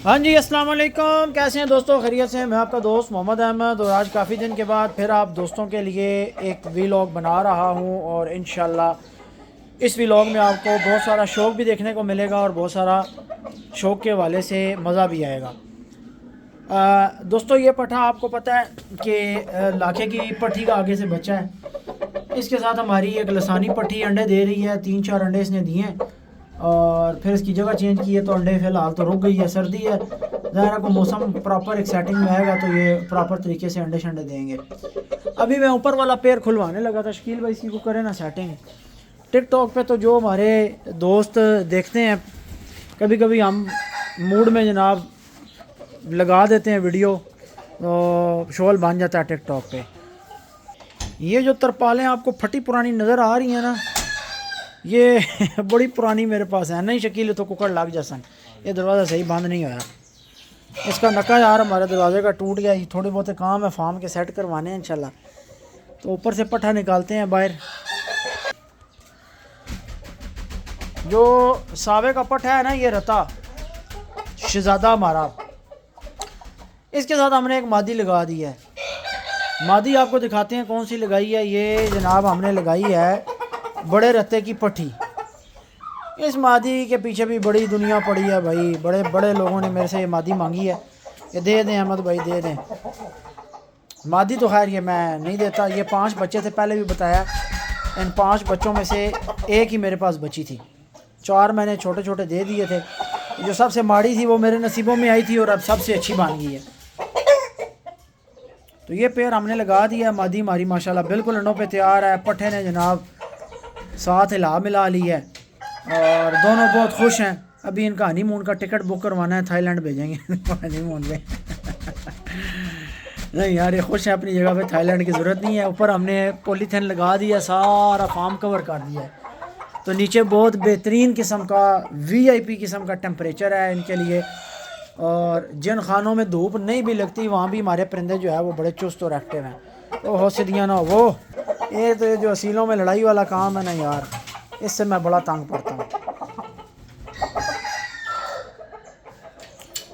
हाँ जी, अस्सलाम वालेकुम। कैसे हैं दोस्तों? खैरियत से हैं? मैं आपका दोस्त मोहम्मद अहमद और आज काफ़ी दिन के बाद फिर आप दोस्तों के लिए एक वीलॉग बना रहा हूँ और इंशाल्लाह इस वीलॉग में आपको बहुत सारा शौक़ भी देखने को मिलेगा और बहुत सारा शौक़ के हवाले से मज़ा भी आएगा। दोस्तों, ये पठा आपको पता है कि लाखे की पट्टी का आगे से बच्चा है। इसके साथ हमारी एक लसानी पट्टी अंडे दे रही है। 3-4 अंडे इसने दिए हैं और फिर इसकी जगह चेंज की है तो अंडे फ़िलहाल तो रुक गई है। सर्दी है, ज़ाहिर को मौसम प्रॉपर एक सेटिंग में आएगा तो ये प्रॉपर तरीके से अंडे शंडे देंगे। अभी मैं ऊपर वाला पेड़ खुलवाने लगा था। शकील भाई इसी को करे ना सेटिंग। टिकटॉक पे तो जो हमारे दोस्त देखते हैं, कभी कभी हम मूड में जनाब लगा देते हैं वीडियो तो शोल बन जाता है टिकटॉक पे। ये जो तरपालें आपको फटी पुरानी नज़र आ रही हैं ना, ये बड़ी पुरानी मेरे पास है। नहीं शकील तो कुकर लग जासन। ये दरवाज़ा सही बंद नहीं होया। इसका नका यार हमारे दरवाजे का टूट गया। ये थोड़े बहुत काम है फार्म के सेट करवाने हैं इंशाल्लाह। तो ऊपर से पट्ठा निकालते हैं बाहर। जो सावे का पट्ठा है ना, ये रता शहजादा हमारा, इसके साथ हमने एक मादी लगा दी है। मादी आपको दिखाते हैं कौन सी लगाई है। ये जनाब हमने लगाई है बड़े रत्ते की पट्टी। इस मादी के पीछे भी बड़ी दुनिया पड़ी है भाई। बड़े बड़े लोगों ने मेरे से ये मादी मांगी है। ये दे दें अहमद भाई, दे दें। मादी तो खैर ये मैं नहीं देता। ये 5 बच्चे थे, पहले भी बताया। इन 5 बच्चों में से एक ही मेरे पास बची थी। 4 मैंने छोटे छोटे दे दिए थे। जो सबसे माड़ी थी वो मेरे नसीबों में आई थी और अब सबसे अच्छी बन गई है। तो ये पेड़ हमने लगा दिया। मादी हमारी माशाल्लाह बिल्कुल अंडों पे तैयार है। पट्ठे ने जनाब साथ हिला मिला ली है और दोनों बहुत खुश हैं। अभी इनका हनीमून का टिकट बुक करवाना है, थाईलैंड भेजेंगे हनीमून पे नहीं यार, ये खुश है अपनी जगह पे। थाईलैंड की ज़रूरत नहीं है। ऊपर हमने पॉलीथीन लगा दिया, सारा फार्म कवर कर दिया है। तो नीचे बहुत बेहतरीन किस्म का VIP किस्म का टेम्परेचर है इनके लिए। और जिन खानों में धूप नहीं भी लगती वहाँ भी हमारे परिंदे जो है वो बड़े चुस्त और एक्टिव हैं। तो हो सिदियाँ ना वो ये तो जो असीलों में लड़ाई वाला काम है ना यार, इससे मैं बड़ा तंग पड़ता हूँ।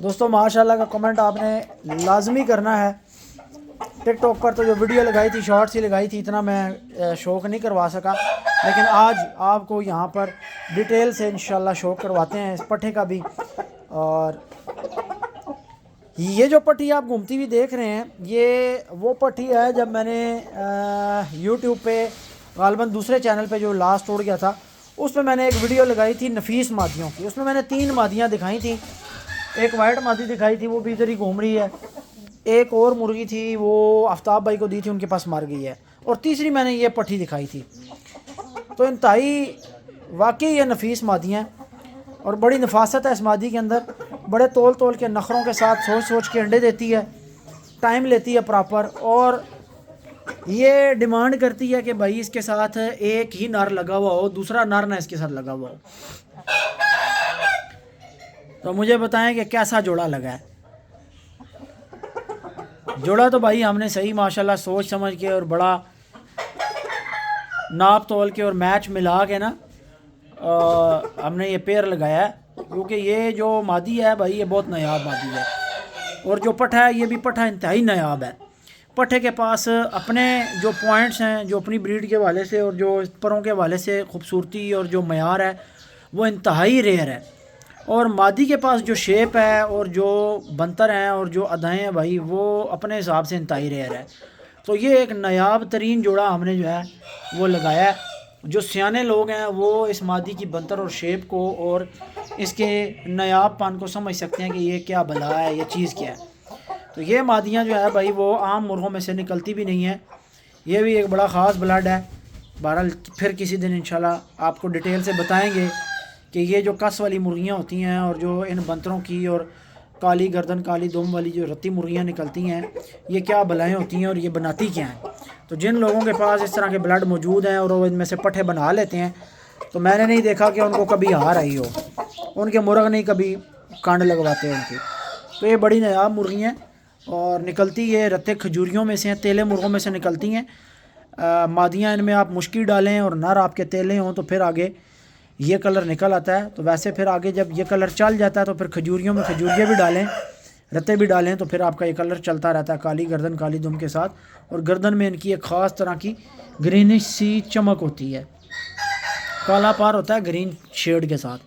दोस्तों माशाल्लाह का कमेंट आपने लाजमी करना है। टिकटॉक पर तो जो वीडियो लगाई थी शॉर्ट्स ही लगाई थी, इतना मैं शौक़ नहीं करवा सका। लेकिन आज आपको यहाँ पर डिटेल से इंशाल्लाह शौक़ करवाते हैं इस पट्ठे का भी। और ये जो पट्टी आप घूमती हुई देख रहे हैं, ये वो पट्टी है जब मैंने यूट्यूब पे गालबन दूसरे चैनल पे जो लास्ट उड़ गया था, उसमें मैंने एक वीडियो लगाई थी नफीस मादियों की। उसमें मैंने 3 मादियाँ दिखाई थी। एक वाइट मादी दिखाई थी, वो भी इधर ही घूम रही है। एक और मुर्गी थी, वो आफ्ताब भाई को दी थी, उनके पास मर गई है। और तीसरी मैंने ये पट्टी दिखाई थी। तो इंतहाई वाकई ये नफीस मादियाँ और बड़ी नफासत है इस मादी के अंदर। बड़े तोल तोल के नखरों के साथ सोच सोच के अंडे देती है, टाइम लेती है प्रॉपर। और ये डिमांड करती है कि भाई इसके साथ एक ही नर लगा हुआ हो, दूसरा नर ना इसके साथ लगा हुआ हो। तो मुझे बताएं कि कैसा जोड़ा लगा है। जोड़ा तो भाई हमने सही माशाल्लाह सोच समझ के और बड़ा नाप तोल के और मैच मिला के ना हमने ये पेड़ लगाया है। क्योंकि ये जो मादी है भाई ये बहुत नायाब मादी है। और जो पट्ठा है ये भी पट्ठा इंतहाई नायाब है। पट्ठे के पास अपने जो पॉइंट्स हैं, जो अपनी ब्रीड के हवाले से और जो परों के हवाले से खूबसूरती और जो मयार है वो इंतहाई रेयर है। और मादी के पास जो शेप है और जो बनतर हैं और जो अदाएँ हैं भाई, वो अपने हिसाब से इंतहाई रेयर है। तो ये एक नायाब तरीन जोड़ा हमने जो है वो लगाया है। जो सियाने लोग हैं वो इस मादी की बनतर और शेप को और इसके नायाबपन को समझ सकते हैं कि ये क्या भला है, ये चीज़ क्या है। तो ये मादियाँ जो है भाई वो आम मुर्गों में से निकलती भी नहीं है। ये भी एक बड़ा ख़ास ब्लड है। बहरहाल फिर किसी दिन इंशाल्लाह आपको डिटेल से बताएंगे कि ये जो कस वाली मुर्गियाँ होती हैं और जो इन बंतरों की और काली गर्दन काली दुम वाली जो रत्ती मुर्गियाँ निकलती हैं, ये क्या बलाएँ होती हैं और ये बनाती क्या हैं। तो जिन लोगों के पास इस तरह के ब्लड मौजूद हैं और वो इनमें से पट्ठे बना लेते हैं, तो मैंने नहीं देखा कि उनको कभी हार आई हो। उनके मुर्ग नहीं कभी कांड लगवाते उनकी। तो ये बड़ी नायाब मुर्गियाँ और निकलती ये रत्ते खजूरियों में से हैं, तेले मुर्गों में से निकलती हैं। मादियाँ इनमें आप मुश्किल डालें और नर आपके तेले हों तो फिर आगे ये कलर निकल आता है। तो वैसे फिर आगे जब ये कलर चल जाता है तो फिर खजूरियों में खजूरियाँ भी डालें, रत्ते भी डालें, तो फिर आपका ये कलर चलता रहता है। काली गर्दन काली दुम के साथ, और गर्दन में इनकी एक ख़ास तरह की ग्रीनिश सी चमक होती है, काला पार होता है ग्रीन शेड के साथ।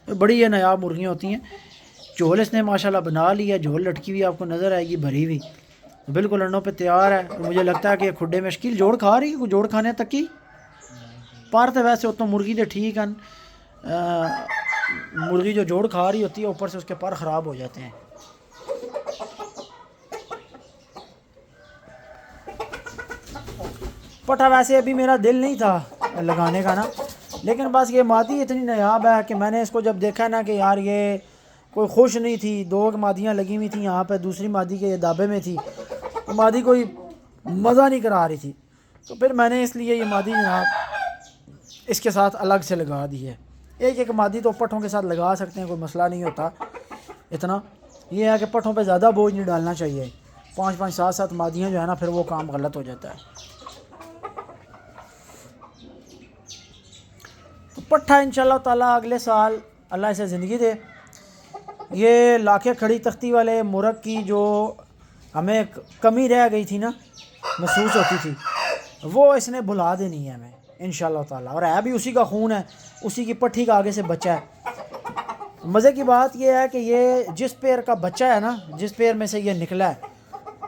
तो बड़ी ये नायाब मुर्गियाँ होती हैं। झोल इसने माशाल्लाह बना लिया, झोल लटकी हुई आपको नज़र आएगी भरी हुई, बिल्कुल अंडों पे तैयार है। और मुझे लगता है कि खुड्डे में शकील जोड़ खा रही है, जोड़ खाने तक की पार तो वैसे तो मुर्गी तो ठीक है, मुर्गी जो जोड़ खा रही होती है ऊपर से उसके पर ख़राब हो जाते हैं। पठा वैसे अभी मेरा दिल नहीं था लगाने का ना, लेकिन बस ये मादी इतनी नायाब है कि मैंने इसको जब देखा ना कि यार ये कोई खुश नहीं थी, 2 मादियाँ लगी हुई थी यहाँ पे, दूसरी मादी के दाबे में थी, तो मादी कोई मज़ा नहीं करा रही थी, तो फिर मैंने इसलिए ये मादी जनाब इसके साथ अलग से लगा दी है। एक मादी तो पट्ठों के साथ लगा सकते हैं, कोई मसला नहीं होता इतना। ये है कि पट्ठों पे ज़्यादा बोझ नहीं डालना चाहिए, 5-5 7-7 मादियाँ जो है ना फिर वो काम गलत हो जाता है। तो पट्ठा इंशाल्लाह ताला अगले साल अल्लाह इसे ज़िंदगी दे, ये लाखे खड़ी तख्ती वाले मुर्ग की जो हमें कमी रह गई थी ना, महसूस होती थी, वो इसने भुला देनी है हमें इंशाल्लाह ताला। और है भी उसी का खून है, उसी की पट्ठी का आगे से बच्चा है। मज़े की बात यह है कि ये जिस पेड़ का बच्चा है ना, जिस पेड़ में से ये निकला है,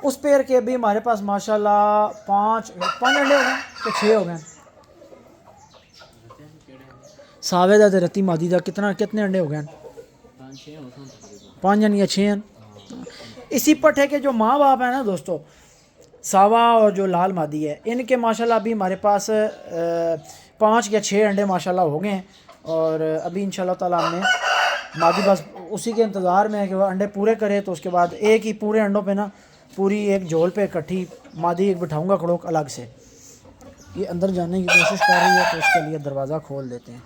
उस पेड़ के भी हमारे पास माशाल्लाह 5 अंडे हो गए तो 6 हो गए। सावे दा ते रत्ती मादी दा कितने अंडे हो गए? 5 या 6 हैं। इसी पट्ठे के जो माँ बाप है ना दोस्तों, सावा और जो लाल मादी है, इनके माशाल्लाह अभी हमारे पास 5 या 6 अंडे माशाल्लाह हो गए हैं। और अभी इंशाल्लाह ताला हमने मादी बस उसी के इंतज़ार में है कि वह अंडे पूरे करे, तो उसके बाद एक ही पूरे अंडों पे ना पूरी एक झोल पे इकट्ठी मादी एक बिठाऊँगा खड़ोक अलग से। ये अंदर जाने की कोशिश कर रही है तो उसके लिए दरवाज़ा खोल देते हैं।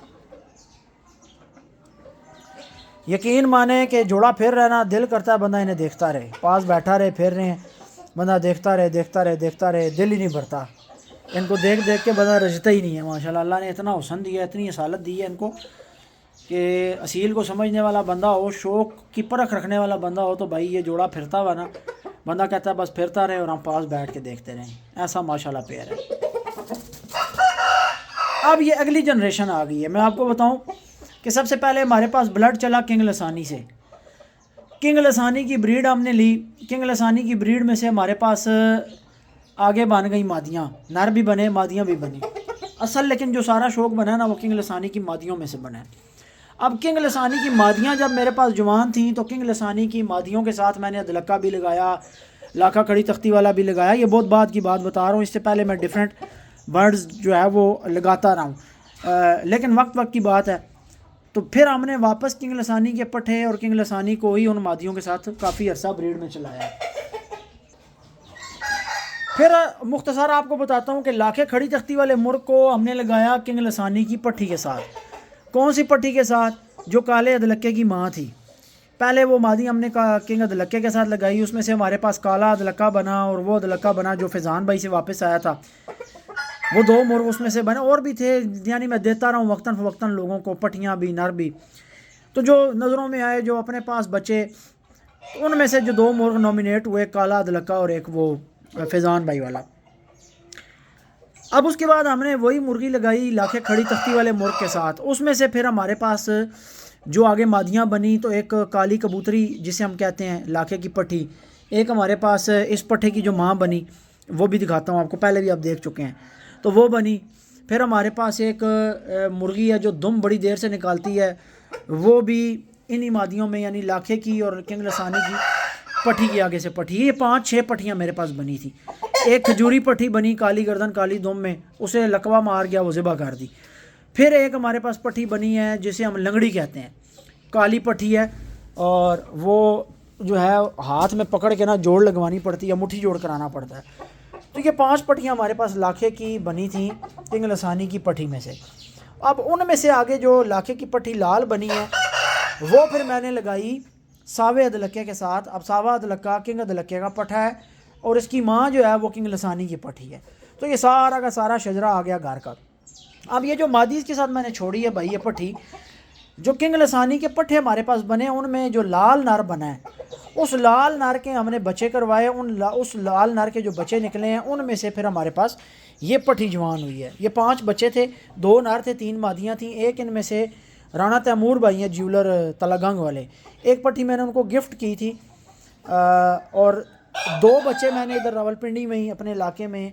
यकीन माने कि जोड़ा फिर रहना दिल करता है, बंदा इन्हें देखता रहे, पास बैठा रहे, फिर रहे हैं, बंदा देखता रहे, दिल ही नहीं भरता। इनको देख देख के बंदा रजता ही नहीं है। माशाल्लाह अल्लाह ने इतना हुस्न दिया, इतनी असालत दी है इनको कि असील को समझने वाला बंदा हो, शौक़ की परख रखने वाला बंदा हो, तो भाई ये जोड़ा फिरता हुआ ना, बंदा कहता है बस फिरता रहे और हम पास बैठ के देखते रहें। ऐसा माशाल्लाह पेयर है। अब ये अगली जनरेशन आ गई है। मैं आपको बताऊं कि सबसे पहले हमारे पास ब्लड चला किंग लसानी से। किंग लसानी की ब्रीड हमने ली। किंग लसानी की ब्रीड में से हमारे पास आगे बन गई मादियाँ, नर भी बने, मादियाँ भी बनी। असल लेकिन जो सारा शौक़ बना ना वो किंग लसानी की मादियों में से बना है। अब किंग लसानी की मादियाँ जब मेरे पास जवान थी तो किंग लसानी की मादियों के साथ मैंने अदलक्का भी लगाया, लाखा खड़ी तख्ती वाला भी लगाया। ये बहुत बाद की बात बता रहा हूँ, इससे पहले मैं डिफरेंट बर्ड्स जो है वो लगाता रहा हूँ, लेकिन वक्त की बात है। तो फिर हमने वापस किंग लसानी के पट्ठे और किंग लसानी को ही उन मादियों के साथ काफ़ी अरसा ब्रीड में चलाया। फिर मुख्तसर आपको बताता हूँ कि लाखे खड़ी तख्ती वाले मुर्ग को हमने लगाया किंग लसानी की पट्ठी के साथ। कौन सी पट्ठी के साथ? जो काले अदलक्के की माँ थी। पहले वो मादी हमने किंग अदलक्के के साथ लगाई, उसमें से हमारे पास काला अदलक्का बना और वो अदलक्का बना जो फैज़ान भाई से वापस आया था। वो 2 मुर्ग उसमें से बने, और भी थे, यानी मैं देता रहा हूँ वक्तन फ़वक्तन लोगों को, पट्टियाँ भी नर भी। तो जो नज़रों में आए, जो अपने पास बचे, उनमें से जो 2 मुर्ग नॉमिनेट हुए, काला अदलक्का और एक वो फैज़ान भाई वाला। अब उसके बाद हमने वही मुर्गी लगाई लाखे खड़ी तख्ती वाले मुर्ग के साथ। उसमें से फिर हमारे पास जो आगे मादियाँ बनी, तो एक काली कबूतरी जिसे हम कहते हैं लाखे की पट्ठी, एक हमारे पास इस पट्ठे की जो माँ बनी, वो भी दिखाता हूँ आपको, पहले भी आप देख चुके हैं, तो वो बनी। फिर हमारे पास एक मुर्गी है जो दुम बड़ी देर से निकालती है, वो भी इन्हीं मादियों में, यानी लाखे की और किंग लसानी की पट्ठी की आगे से पट्ठी। ये 5-6 पट्टियाँ मेरे पास बनी थी। एक खजूरी पट्ठी बनी काली गर्दन काली दुम में, उसे लकवा मार गया, वो ज़िबा कर दी। फिर एक हमारे पास पट्ठी बनी है जिसे हम लंगड़ी कहते हैं, काली पट्ठी है, और वो जो है हाथ में पकड़ के ना जोड़ लगवानी पड़ती है, मुट्ठी जोड़ कराना पड़ता है। तो ये 5 पट्टियाँ हमारे पास लाखे की बनी थी किंग लसानी की पट्ठी में से। अब उनमें से आगे जो लाखे की पट्ठी लाल बनी है वो फिर मैंने लगाई सावे अदलक्के के साथ। अब सावा अदलक्का किंग अदलक्के का पट्ठा है और इसकी माँ जो है वो किंग लसानी की पट्ठी है। तो ये सारा का सारा शजरा आ गया घर का। अब ये जो मादीज़ के साथ मैंने छोड़ी है भाई, ये पट्टी जो किंग लसानी के पट्टे हमारे पास बने, उनमें जो लाल नर बना है, उस लाल नर के हमने बच्चे करवाए। उस लाल नर के जो बच्चे निकले हैं, उनमें से फिर हमारे पास ये पट्टी जवान हुई है। ये 5 बच्चे थे, 2 नर थे, 3 मादियाँ थीं। एक इनमें से राणा तैमूर भाई हैं, ज्वेलर तलागंग वाले, एक पट्टी मैंने उनको गिफ्ट की थी। और 2 बच्चे मैंने इधर रावलपिंडी में ही अपने इलाके में,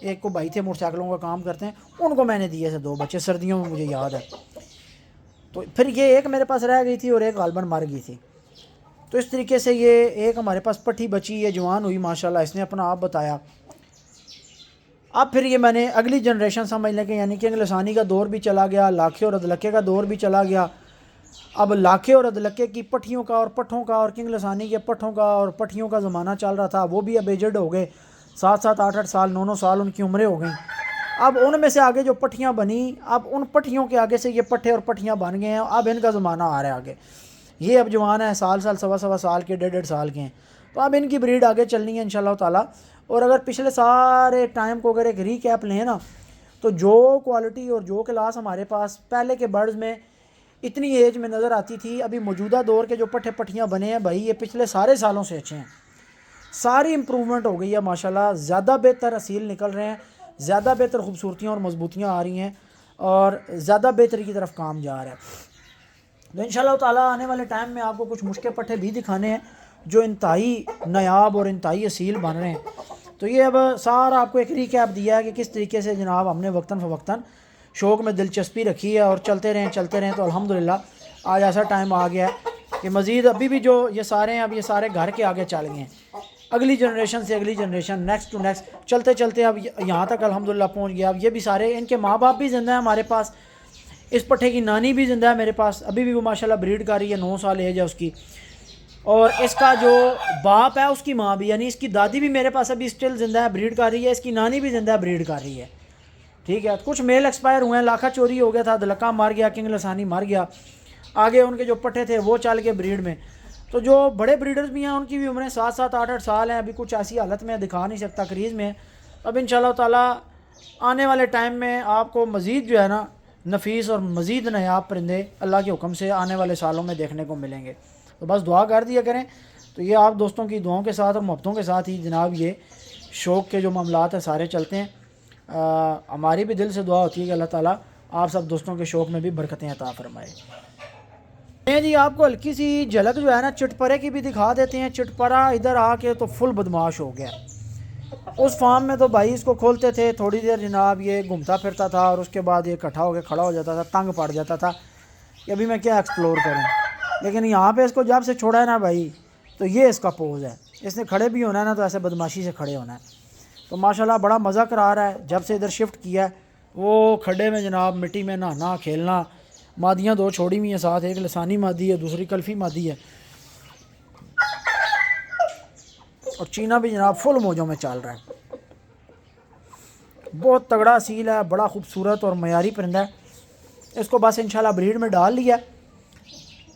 एक को भाई थे मोटरसाइकिलों का काम करते हैं, उनको मैंने दिए थे 2 बच्चे, सर्दियों में मुझे याद है। तो फिर ये एक मेरे पास रह गई थी और एक गालबन मर गई थी। तो इस तरीके से ये एक हमारे पास पट्टी बची, ये जवान हुई माशाल्लाह, इसने अपना आप बताया। अब फिर ये मैंने अगली जनरेशन समझ लें कि यानी कि लसानी का दौर भी चला गया, लाखे और अदलक्के का दौर भी चला गया। अब लाखे और अदलक्के की पट्टियों का और पट्ठों का और किंग लसानी के पट्ठों का और पट्टियों का ज़माना चल रहा था। वो भी अब एजड हो गए, 7-7, 8-8 साल, 9-9 साल उनकी उम्रें हो गई। अब उनमें से आगे जो पट्टियाँ बनी, अब उन पट्टियों के आगे से ये पट्टे और पट्टियाँ बन गए हैं। अब इनका ज़माना आ रहा है आगे, ये अब जवान है, साल 1.25 साल के, 1.5 साल के हैं। तो अब इनकी ब्रीड आगे चलनी है इंशाल्लाह ताला। और अगर पिछले सारे टाइम को अगर एक रीकैप लें ना, तो जो क्वालिटी और जो क्लास हमारे पास पहले के बर्ड्स में इतनी एज में नज़र आती थी, अभी मौजूदा दौर के जो पट्टे पट्टियाँ बने हैं भाई, ये पिछले सारे सालों से अच्छे हैं। सारी इम्प्रूवमेंट हो गई है माशाल्लाह, ज़्यादा बेहतर असील निकल रहे हैं, ज़्यादा बेहतर खूबसूरतियाँ और मजबूतियाँ आ रही हैं और ज़्यादा बेहतरी की तरफ काम जा रहा है। तो इंशाल्लाह ताला आने वाले टाइम में आपको कुछ मुश्किल पट्टे भी दिखाने हैं जो इंतहाई नायाब और इंतहाई असील बन रहे हैं। तो ये अब सारा आपको एक रीकैप दिया है कि किस तरीके से जनाब हमने वक्तन फ़वक्तन शौक़ में दिलचस्पी रखी है और चलते रहें। तो अल्हम्दुलिल्लाह आज ऐसा टाइम आ गया है कि मज़ीद अभी भी जो ये सारे हैं, अब ये सारे घर के आगे चल गए हैं, अगली जनरेशन से अगली जनरेशन, नेक्स्ट टू नेक्स्ट, चलते चलते अब यहाँ तक अल्हम्दुलिल्लाह पहुँच गया। अब ये भी सारे, इनके माँ बाप भी ज़िंदा हैं हमारे पास, इस पट्टे की नानी भी ज़िंदा है मेरे पास, अभी भी वो माशाल्लाह ब्रीड कर रही है, 9 साल एज है उसकी। और इसका जो बाप है उसकी माँ भी, यानी इसकी दादी भी मेरे पास अभी स्टिल ज़िंदा है, ब्रीड कर रही है, इसकी नानी भी ज़िंदा है, ब्रीड कर रही है। ठीक है, कुछ मेल एक्सपायर हुए हैं, लाखा चोरी हो गया था, दलक्का मार गया, किंग लसानी मर गया, आगे उनके जो पट्टे थे वो चल के ब्रीड में। तो जो बड़े ब्रीडर्स भी हैं उनकी भी उम्रें 7-7, 8-8 साल हैं, अभी कुछ ऐसी हालत में दिखा नहीं सकता, क्रीज़ में। अब इंशाल्लाह ताला आने वाले टाइम में आपको मज़ीद जो है ना नफीस और मज़ीद नायाब परिंदे अल्लाह के हुक्म से आने वाले सालों में देखने को मिलेंगे। तो बस दुआ कर दिया करें। तो ये आप दोस्तों की दुआओं के साथ और मोहब्बतों के साथ ही जनाब ये शौक़ के जो मामलात हैं सारे चलते हैं। हमारी भी दिल से दुआ होती है कि अल्लाह ताला आप सब दोस्तों के शौक़ में भी बरकतें अता फरमाए। जी आपको हल्की सी झलक जो है ना चिटपरे की भी दिखा देते हैं। चिटपरा इधर आके तो फुल बदमाश हो गया। उस फार्म में तो भाई इसको खोलते थे, थोड़ी देर जनाब ये घूमता फिरता था और उसके बाद ये इकट्ठा होकर खड़ा हो जाता था, तंग पड़ जाता था कि अभी मैं क्या एक्सप्लोर करूं। लेकिन यहाँ पे इसको जब से छोड़ा है ना भाई, तो ये इसका पोज है, इसने खड़े भी होना है ना तो ऐसे बदमाशी से खड़े होना है। तो माशाल्लाह बड़ा मज़ा करा रहा है। जब से इधर शिफ्ट किया है वो खड्डे में जनाब मिट्टी में नहाना खेलना। मादियाँ 2 छोड़ी हुई हैं साथ, एक लसानी मादी है, दूसरी कल्फ़ी मादी है। और चीना भी जनाब फुल मौजों में चल रहा है। बहुत तगड़ा सील है, बड़ा खूबसूरत और मयारी परिंदा है। इसको बस इंशाल्लाह ब्रीड में डाल लिया।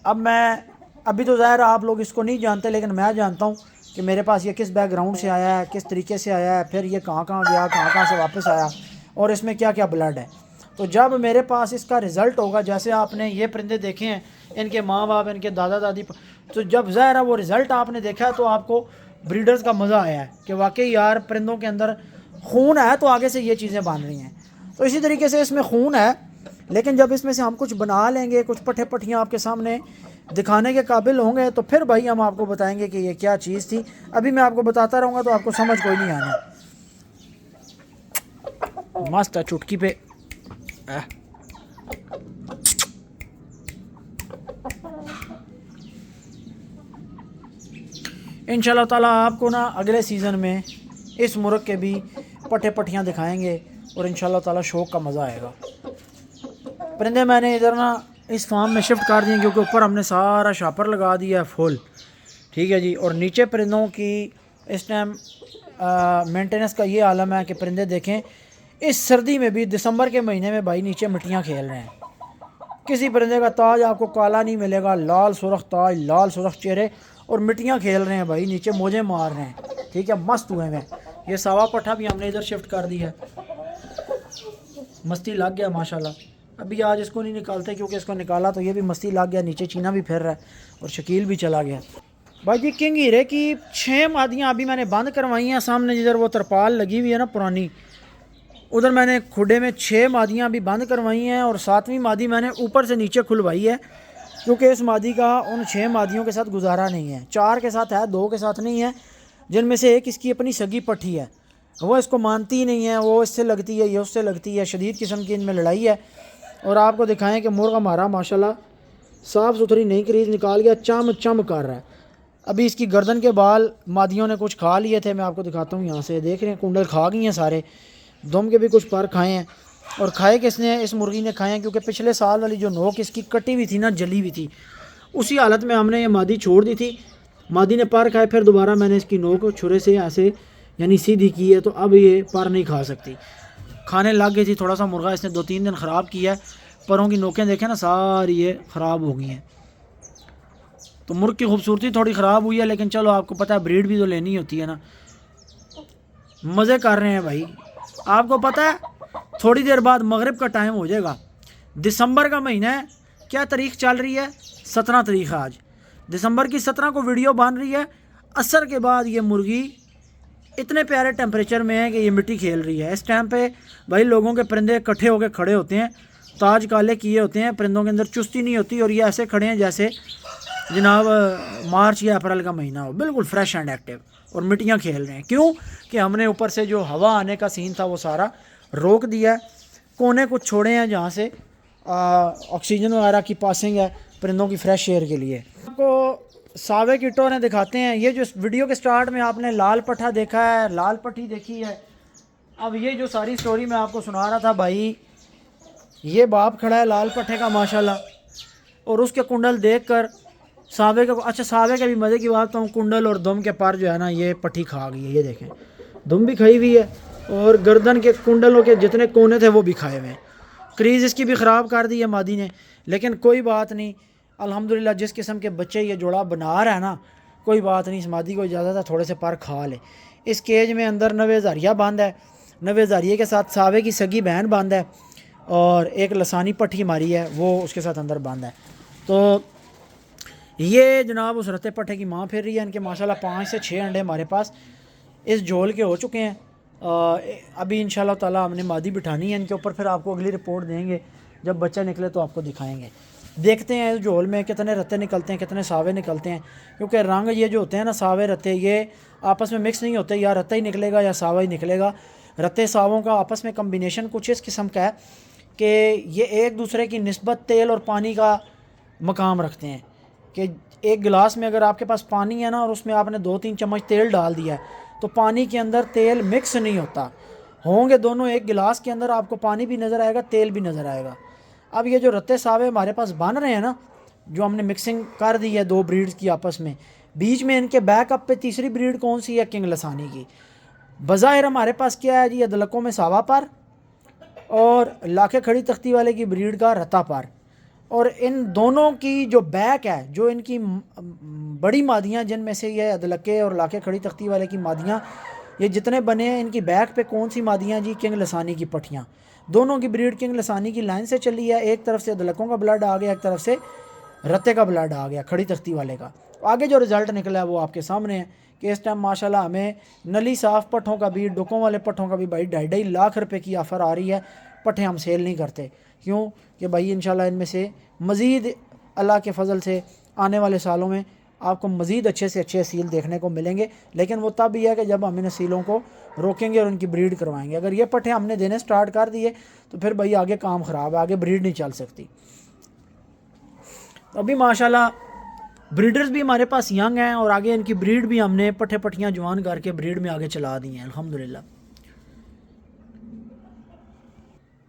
अब मैं अभी तो ज़ाहिर आप लोग इसको नहीं जानते, लेकिन मैं जानता हूँ कि मेरे पास ये किस बैकग्राउंड से आया है, किस तरीके से आया है, फिर ये कहाँ कहाँ गया, कहाँ कहाँ से वापस आया और इसमें क्या क्या ब्लड है। तो जब मेरे पास इसका रिज़ल्ट होगा, जैसे आपने ये परिंदे देखे हैं, इनके माँ बाप, इनके दादा दादी, तो जब ज़ाहिर है वो रिज़ल्ट आपने देखा है तो आपको ब्रीडर्स का मज़ा आया है कि वाकई यार परिंदों के अंदर खून है तो आगे से ये चीज़ें बन रही हैं। तो इसी तरीके से इसमें खून है, लेकिन जब इसमें से हम कुछ बना लेंगे, कुछ पट्टे पट्टियाँ आपके सामने दिखाने के काबिल होंगे, तो फिर भाई हम आपको बताएंगे कि ये क्या चीज़ थी। अभी मैं आपको बताता रहूँगा तो आपको समझ कोई नहीं आना। मस्त है चुटकी पे। इंशाल्लाह ताला आपको ना अगले सीज़न में इस मुर्ग के भी पट्टे पट्टियाँ दिखाएंगे और इंशाल्लाह ताला शौक़ का मज़ा आएगा। परिंदे मैंने इधर ना इस फार्म में शिफ्ट कर दिए क्योंकि ऊपर हमने सारा शापर लगा दिया है फुल। ठीक है जी। और नीचे परिंदों की इस टाइम मेंटेनेंस का ये आलम है कि परिंदे देखें इस सर्दी में भी दिसंबर के महीने में भाई नीचे मिट्टियाँ खेल रहे हैं। किसी परिंदे का ताज आपको काला नहीं मिलेगा, लाल सुरख ताज, लाल सुरख चेहरे और मिट्टियाँ खेल रहे हैं भाई, नीचे मौजें मार रहे हैं। ठीक है, मस्त हुए हैं। ये सावा पट्ठा भी हमने इधर शिफ्ट कर दिया है। मस्ती लग गया माशाल्लाह। अभी आज इसको नहीं निकालते क्योंकि इसको निकाला तो ये भी मस्ती लग गया, नीचे चीना भी फिर रहा है और शकील भी चला गया। भाई जी किंग हीरे की 6 मादियाँ अभी मैंने बंद करवाई हैं। सामने जिधर वो तरपाल लगी हुई है ना पुरानी, उधर मैंने खुडे में 6 मादियाँ अभी बंद करवाई हैं और 7वीं मादी मैंने ऊपर से नीचे खुलवाई है क्योंकि इस मादी का उन 6 मादियों के साथ गुजारा नहीं है। 4 के साथ है, 2 के साथ नहीं है, जिनमें से एक इसकी अपनी सगी पट्टी है, वो इसको मानती ही नहीं है, वो इससे लगती है, ये उससे लगती है, शदीद किस्म की इनमें लड़ाई है। और आपको दिखाएं कि मुर्गा हमारा माशाल्लाह साफ़ सुथरी नई क्रीज निकाल गया, चम चम कर रहा है। अभी इसकी गर्दन के बाल मादियों ने कुछ खा लिए थे, मैं आपको दिखाता हूँ। यहाँ से देख रहे हैं कुंडल खा गई हैं सारे, दुम के भी कुछ पर खाए हैं। और खाए किसने? इस मुर्गी ने खाए हैं क्योंकि पिछले साल वाली जो नोक इसकी कटी हुई थी ना, जली हुई थी, उसी हालत में हमने ये मादी छोड़ दी थी। मादी ने पर खाए, फिर दोबारा मैंने इसकी नोक छुरे से ऐसे यानी सीधी की है, तो अब ये पर नहीं खा सकती। खाने लग गई थी थोड़ा सा मुर्गा, इसने 2-3 दिन ख़राब किया है। परों की नोकें देखें ना, सारी ये ख़राब हो गई हैं। तो मुर्ग की खूबसूरती थोड़ी ख़राब हुई है, लेकिन चलो आपको पता है ब्रीड भी तो लेनी होती है ना। मज़े कर रहे हैं भाई। आपको पता है थोड़ी देर बाद मगरिब का टाइम हो जाएगा, दिसंबर का महीना है, क्या तारीख चल रही है? 17 तारीख है आज। दिसंबर की 17 को वीडियो बन रही है। असर के बाद ये मुर्गी इतने प्यारे टेम्परेचर में है कि ये मिट्टी खेल रही है। इस टाइम पे भाई लोगों के परिंदे इकट्ठे होकर खड़े होते हैं, ताज काले किए होते हैं, परिंदों के अंदर चुस्ती नहीं होती, और ये ऐसे खड़े हैं जैसे जनाब मार्च या अप्रैल का महीना हो, बिल्कुल फ्रेश एंड एक्टिव, और मिट्टियाँ खेल रहे हैं। क्यों कि हमने ऊपर से जो हवा आने का सीन था वो सारा रोक दिया है। कोने कुछ छोड़े हैं जहाँ से ऑक्सीजन वगैरह की पासिंग है परिंदों की फ्रेश एयर के लिए। आपको सावे की टोरें दिखाते हैं। ये जो वीडियो के स्टार्ट में आपने लाल पट्ठा देखा है, लाल पट्टी देखी है, अब ये जो सारी स्टोरी मैं आपको सुना रहा था भाई, ये बाप खड़ा है लाल पट्ठे का माशाल्लाह, और उसके कुंडल देखकर सावे के, अच्छा सावे के भी मज़े की बात हूँ, कुंडल और दुम के पर जो है ना ये पट्टी खा गई है। ये देखें दुम भी खाई हुई है और गर्दन के कुंडलों के जितने कोने थे वो भी खाए हुए हैं। क्रीज़ इसकी भी ख़राब कर दी है मादी ने, लेकिन कोई बात नहीं, अल्हम्दुलिल्लाह जिस किस्म के बच्चे ये जोड़ा बना रहा है ना, कोई बात नहीं, इस मादी को इजाज़त है थोड़े से पर खा ले। इस केज में अंदर 9 हज़ारिया बंद है, 9 हज़ारिये के साथ सावे की सगी बहन बंद है, और एक लसानी पट्टी मारी है वो उसके साथ अंदर बंद है। तो ये जनाब उस रत्ते पट्टे की माँ फिर रही है। इनके माशाल्लाह 5 से 6 अंडे हमारे पास इस झोल के हो चुके हैं। अभी इंशाल्लाह ताला हमने मादी बिठानी है इनके ऊपर, फिर आपको अगली रिपोर्ट देंगे जब बच्चा निकले तो आपको दिखाएंगे। देखते हैं इस झोल में कितने रत्ते निकलते हैं, कितने सावे निकलते हैं, क्योंकि रंग ये जो होते हैं ना सावे रत्ते, ये आपस में मिक्स नहीं होते, या रत्ता ही निकलेगा या सावा ही निकलेगा। रत्ते सावों का आपस में कम्बिनेशन कुछ इस किस्म का है कि ये एक दूसरे की निस्बत तेल और पानी का मकाम रखते हैं। कि एक गिलास में अगर आपके पास पानी है ना और उसमें आपने 2-3 चम्मच तेल डाल दिया है, तो पानी के अंदर तेल मिक्स नहीं होता, होंगे दोनों एक गिलास के अंदर, आपको पानी भी नज़र आएगा, तेल भी नज़र आएगा। अब ये जो रत्ते सावे हमारे पास बन रहे हैं ना, जो हमने मिक्सिंग कर दी है 2 ब्रीड्स की आपस में, बीच में इनके बैकअप पे तीसरी ब्रीड कौन सी है? किंग लसानी की। बज़ाहिर हमारे पास क्या है जी, अदलकों में सावा पर और लाखे खड़ी तख्ती वाले की ब्रीड का रत्ता पर, और इन दोनों की जो बैक है, जो इनकी बड़ी मादियाँ जिनमें से ये अदलके और लाखे खड़ी तख्ती वाले की मादियाँ ये जितने बने हैं, इनकी बैक पे कौन सी मादियाँ जी? किंग लसानी की पट्टियाँ। दोनों की ब्रीड किंग लसानी की लाइन से चली है। एक तरफ से अदलकों का ब्लड आ गया, एक तरफ से रत्ते का ब्लड आ गया खड़ी तख्ती वाले का। आगे जो रिज़ल्ट निकला है वो आपके सामने है कि इस टाइम माशाल्लाह हमें नली साफ़ पट्ठों का भी, डुकों वाले पट्ठों का भी भाई 2.5 लाख रुपए की ऑफ़र आ रही है। पट्ठे हम सेल नहीं करते, क्यों कि भाई इंशाल्लाह इनमें से मज़ीद अल्लाह के फ़ज़ल से आने वाले सालों में आपको मज़ीद अच्छे से अच्छे असील देखने को मिलेंगे। लेकिन वो तब भी है कि जब हम इन असीलों को रोकेंगे और उनकी ब्रीड करवाएंगे। अगर ये पट्ठे हमने देने स्टार्ट कर दिए तो फिर भाई आगे काम ख़राब है, आगे ब्रीड नहीं चल सकती। अभी माशाल्लाह ब्रीडर्स भी हमारे पास यंग हैं और आगे इनकी ब्रीड भी हमने पट्ठे पट्टियाँ जवान करके ब्रीड में आगे चला दी हैं अल्हम्दुलिल्लाह।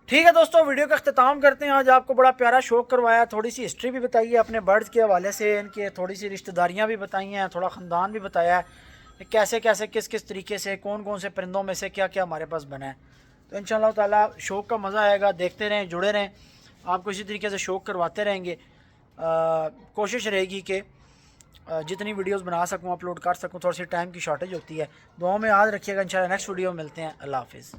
ठीक है दोस्तों, वीडियो का अख्ताम करते हैं। आज आपको बड़ा प्यारा शौक करवाया, थोड़ी सी हिस्ट्री भी बताई है अपने बर्ड्स के हवाले से, इनके थोड़ी सी रिश्तेदारियाँ भी बताई हैं, थोड़ा ख़ानदान भी बताया है कि कैसे कैसे किस किस तरीके से कौन कौन से परिंदों में से क्या क्या हमारे पास बना है। तो इंशाअल्लाह ताला शौक का मज़ा आएगा, देखते रहें, जुड़े रहें, आपको इसी तरीके से शौक करवाते रहेंगे। कोशिश रहेगी कि जितनी वीडियोस बना सकूँ, अपलोड कर सकूँ। थोड़ी सी टाइम की शॉर्टेज होती है, दुआओं में याद रखिएगा। इंशाल्लाह नेक्स्ट वीडियो में मिलते हैं। अल्लाह हाफिज़।